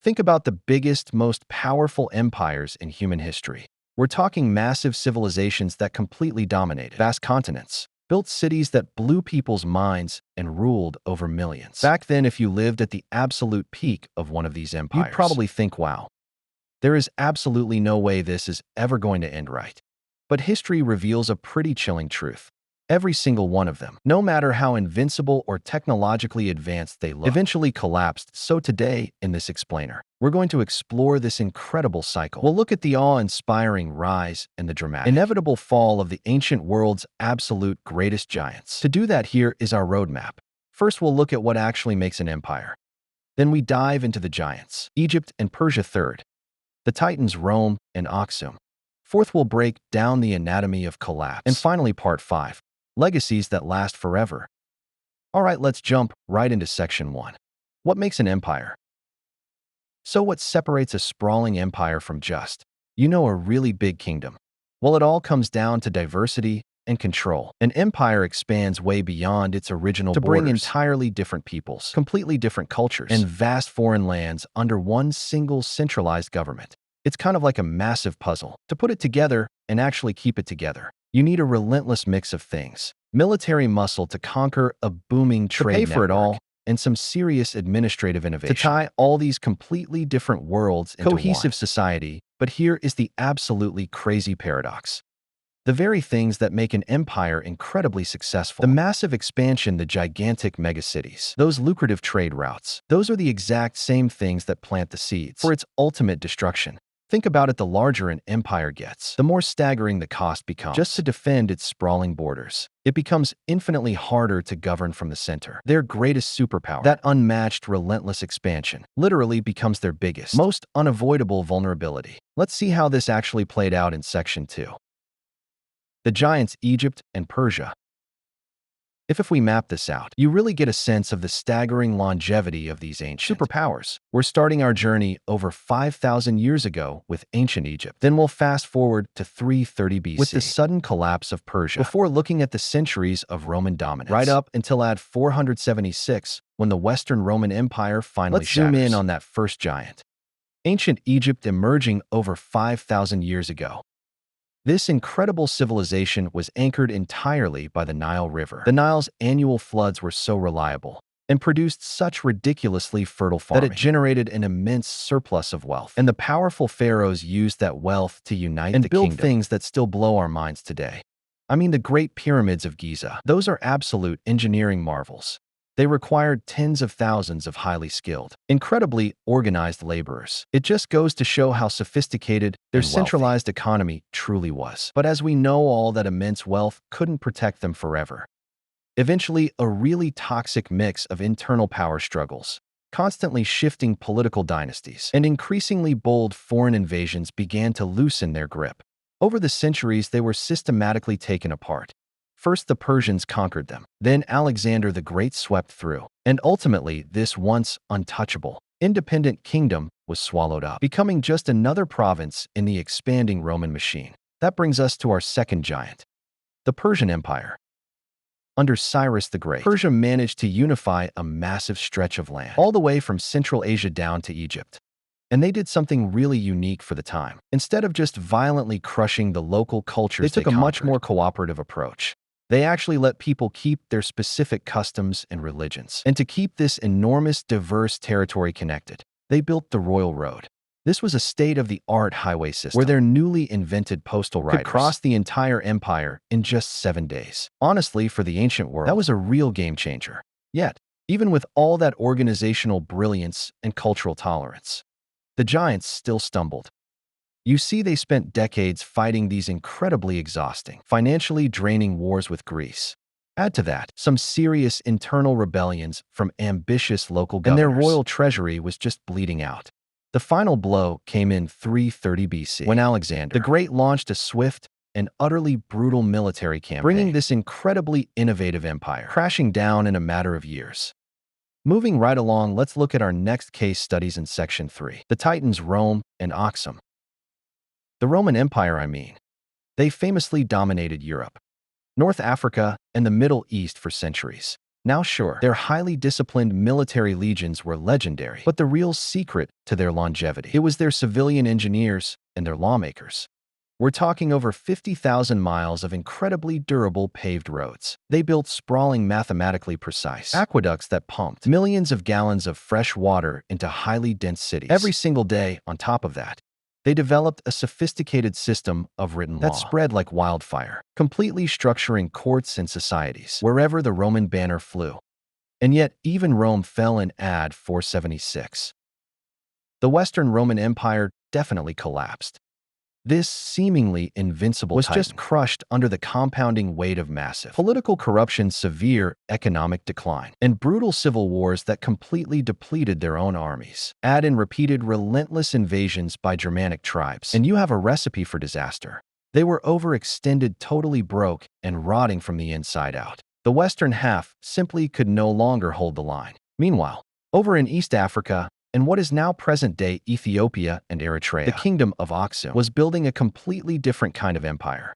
Think about the biggest, most powerful empires in human history. We're talking massive civilizations that completely dominated vast continents, built cities that blew people's minds, and ruled over millions. Back then, if you lived at the absolute peak of one of these empires, you'd probably think, wow, there is absolutely no way this is ever going to end right. But history reveals a pretty chilling truth. Every single one of them, no matter how invincible or technologically advanced they look, eventually collapsed. So today, in this explainer, we're going to explore this incredible cycle. We'll look at the awe-inspiring rise and the dramatic, inevitable fall of the ancient world's absolute greatest giants. To do that, here is our roadmap. First, we'll look at what actually makes an empire. Then we dive into the giants, Egypt and Persia third, the titans Rome and Aksum. Fourth, we'll break down the anatomy of collapse. And finally, part 5. Legacies that last forever. All right, let's jump right into section 1. What makes an empire? So what separates a sprawling empire from just, a really big kingdom? Well, it all comes down to diversity and control. An empire expands way beyond its original borders to bring entirely different peoples, completely different cultures, and vast foreign lands under one single centralized government. It's kind of like a massive puzzle. To put it together and actually keep it together, you need a relentless mix of things. Military muscle to conquer a booming trade network, to pay for it all, and some serious administrative innovation to tie all these completely different worlds into cohesive society. But here is the absolutely crazy paradox. The very things that make an empire incredibly successful, the massive expansion, the gigantic megacities, those lucrative trade routes, those are the exact same things that plant the seeds for its ultimate destruction. Think about it, the larger an empire gets, the more staggering the cost becomes just to defend its sprawling borders. It becomes infinitely harder to govern from the center. Their greatest superpower, that unmatched, relentless expansion, literally becomes their biggest, most unavoidable vulnerability. Let's see how this actually played out in section 2. The giants Egypt and Persia. If we map this out, you really get a sense of the staggering longevity of these ancient superpowers. We're starting our journey over 5,000 years ago with ancient Egypt. Then we'll fast forward to 330 BC with the sudden collapse of Persia, before looking at the centuries of Roman dominance, right up until at 476, when the Western Roman Empire finally shatters. Let's zoom in on that first giant. Ancient Egypt emerging over 5,000 years ago. This incredible civilization was anchored entirely by the Nile River. The Nile's annual floods were so reliable and produced such ridiculously fertile farming that it generated an immense surplus of wealth. And the powerful pharaohs used that wealth to unite and build things that still blow our minds today. I mean, the Great Pyramids of Giza. Those are absolute engineering marvels. They required tens of thousands of highly skilled, incredibly organized laborers. It just goes to show how sophisticated their centralized economy truly was. But as we know, all that immense wealth couldn't protect them forever. Eventually, a really toxic mix of internal power struggles, constantly shifting political dynasties, and increasingly bold foreign invasions began to loosen their grip. Over the centuries, they were systematically taken apart. First, the Persians conquered them. Then Alexander the Great swept through. And ultimately, this once untouchable, independent kingdom was swallowed up, becoming just another province in the expanding Roman machine. That brings us to our second giant, the Persian Empire. Under Cyrus the Great, Persia managed to unify a massive stretch of land, all the way from Central Asia down to Egypt. And they did something really unique for the time. Instead of just violently crushing the local cultures, they took a much more cooperative approach. They actually let people keep their specific customs and religions. And to keep this enormous, diverse territory connected, they built the Royal Road. This was a state-of-the-art highway system where their newly invented postal riders could cross the entire empire in just 7 days. Honestly, for the ancient world, that was a real game changer. Yet, even with all that organizational brilliance and cultural tolerance, the giants still stumbled. You see, they spent decades fighting these incredibly exhausting, financially draining wars with Greece. Add to that some serious internal rebellions from ambitious local governors, and their royal treasury was just bleeding out. The final blow came in 330 BC, when Alexander the Great launched a swift and utterly brutal military campaign, bringing this incredibly innovative empire crashing down in a matter of years. Moving right along, let's look at our next case studies in section 3, the titans Rome and Aksum. The Roman Empire, they famously dominated Europe, North Africa, and the Middle East for centuries. Now sure, their highly disciplined military legions were legendary, but the real secret to their longevity, it was their civilian engineers and their lawmakers. We're talking over 50,000 miles of incredibly durable paved roads. They built sprawling, mathematically precise aqueducts that pumped millions of gallons of fresh water into highly dense cities. Every single day, on top of that, they developed a sophisticated system of written law that spread like wildfire, completely structuring courts and societies wherever the Roman banner flew. And yet, even Rome fell in AD 476. The Western Roman Empire definitely collapsed. This seemingly invincible was just crushed under the compounding weight of massive political corruption, severe economic decline, and brutal civil wars that completely depleted their own armies. Add in repeated relentless invasions by Germanic tribes, and you have a recipe for disaster. They were overextended, totally broke, and rotting from the inside out. The western half simply could no longer hold the line. Meanwhile, over in East Africa, in what is now present-day Ethiopia and Eritrea, the kingdom of Aksum was building a completely different kind of empire.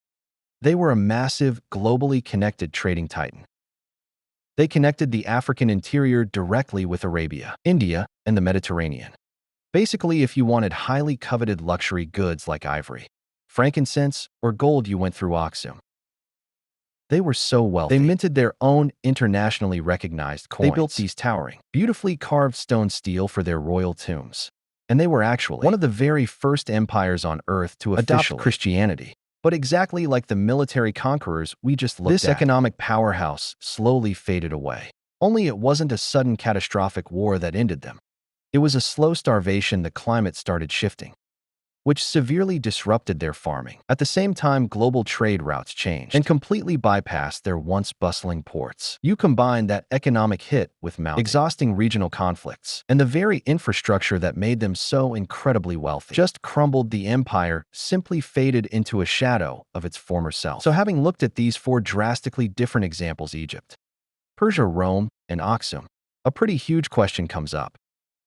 They were a massive, globally connected trading titan. They connected the African interior directly with Arabia, India, and the Mediterranean. Basically, if you wanted highly coveted luxury goods like ivory, frankincense, or gold, you went through Aksum. They were so wealthy. They minted their own internationally recognized coins. They built these towering, beautifully carved stone stele for their royal tombs. And they were actually one of the very first empires on Earth to adopt Christianity. But exactly like the military conquerors we just looked at, this economic powerhouse slowly faded away. Only it wasn't a sudden catastrophic war that ended them. It was a slow starvation. The climate started shifting, which severely disrupted their farming. At the same time, global trade routes changed and completely bypassed their once bustling ports. You combine that economic hit with mounting, exhausting regional conflicts, and the very infrastructure that made them so incredibly wealthy just crumbled. The empire simply faded into a shadow of its former self. So having looked at these four drastically different examples, Egypt, Persia, Rome, and Aksum, a pretty huge question comes up.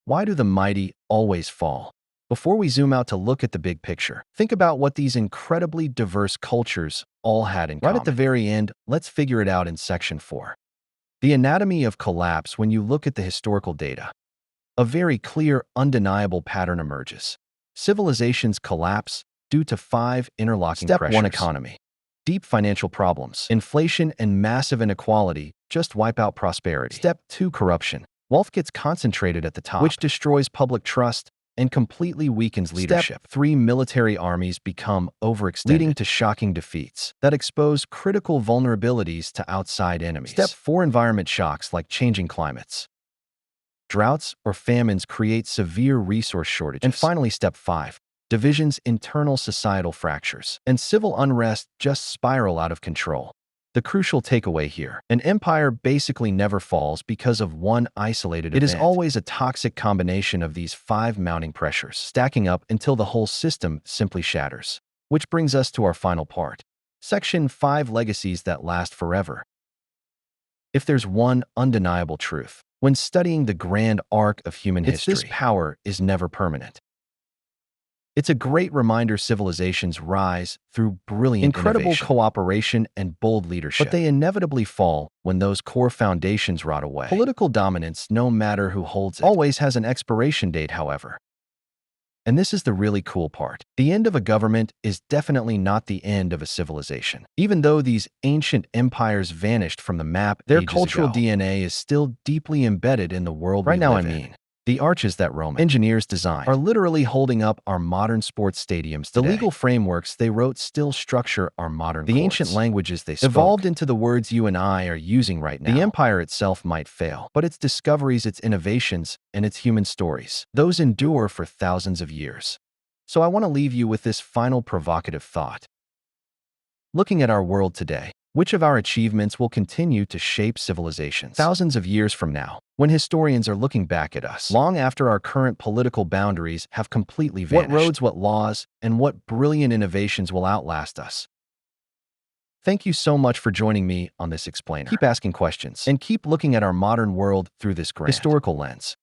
Why do the mighty always fall? Before we zoom out to look at the big picture, think about what these incredibly diverse cultures all had in common. Right at the very end, let's figure it out in Section 4. The anatomy of collapse. When you look at the historical data, a very clear, undeniable pattern emerges. Civilizations collapse due to 5 interlocking pressures. Step 1, economy. Deep financial problems, inflation, and massive inequality just wipe out prosperity. Step 2, corruption. Wealth gets concentrated at the top, which destroys public trust and completely weakens leadership. Step 3, military armies become overextended, leading to shocking defeats that expose critical vulnerabilities to outside enemies. Step 4, environment shocks like changing climates, droughts, or famines create severe resource shortages. And finally, Step 5, divisions, internal societal fractures, and civil unrest just spiral out of control. The crucial takeaway here: an empire basically never falls because of one isolated event. It is always a toxic combination of these 5 mounting pressures, stacking up until the whole system simply shatters. Which brings us to our final part. Section 5, legacies that last forever. If there's one undeniable truth when studying the grand arc of human history, this: power is never permanent. It's a great reminder civilizations rise through brilliant incredible cooperation and bold leadership, but they inevitably fall when those core foundations rot away. Political dominance, no matter who holds it, always has an expiration date, however. And this is the really cool part. The end of a government is definitely not the end of a civilization. Even though these ancient empires vanished from the map their cultural DNA is still deeply embedded in the world we live in. The arches that Roman engineers designed are literally holding up our modern sports stadiums today. The legal frameworks they wrote still structure our modern courts. The ancient languages they spoke evolved into the words you and I are using right now. The empire itself might fail, but its discoveries, its innovations, and its human stories, those endure for thousands of years. So I want to leave you with this final provocative thought. Looking at our world today, which of our achievements will continue to shape civilizations thousands of years from now, when historians are looking back at us, long after our current political boundaries have completely vanished? What roads, what laws, and what brilliant innovations will outlast us? Thank you so much for joining me on this explainer. Keep asking questions and keep looking at our modern world through this grand historical lens.